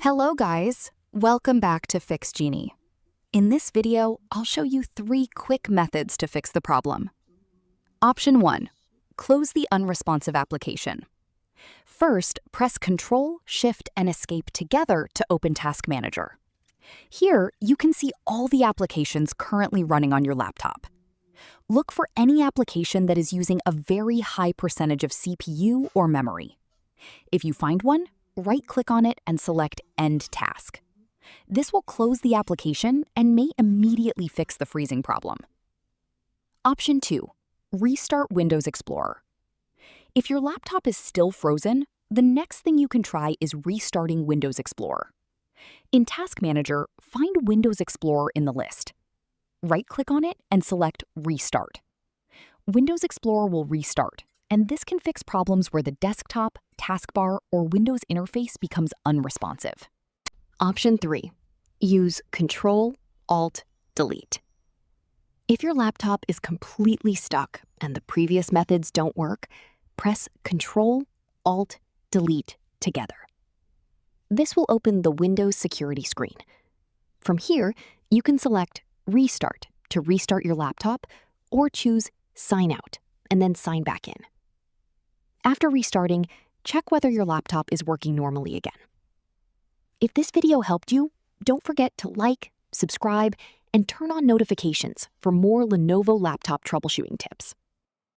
Hello guys, welcome back to Fix Genie. In this video, I'll show you 3 quick methods to fix the problem. Option 1, close the unresponsive application. First, press Ctrl, Shift, and Escape together to open Task Manager. Here, you can see all the applications currently running on your laptop. Look for any application that is using a very high percentage of CPU or memory. If you find one, right-click on it and select End Task. This will close the application and may immediately fix the freezing problem. Option 2, restart Windows Explorer. If your laptop is still frozen, the next thing you can try is restarting Windows Explorer. In Task Manager, find Windows Explorer in the list. Right-click on it and select Restart. Windows Explorer will restart, and this can fix problems where the desktop, taskbar, or Windows interface becomes unresponsive. Option 3, use Ctrl-Alt-Delete. If your laptop is completely stuck and the previous methods don't work, press Ctrl-Alt-Delete together. This will open the Windows security screen. From here, you can select Restart to restart your laptop, or choose Sign Out and then sign back in. After restarting, check whether your laptop is working normally again. If this video helped you, don't forget to like, subscribe, and turn on notifications for more Lenovo laptop troubleshooting tips.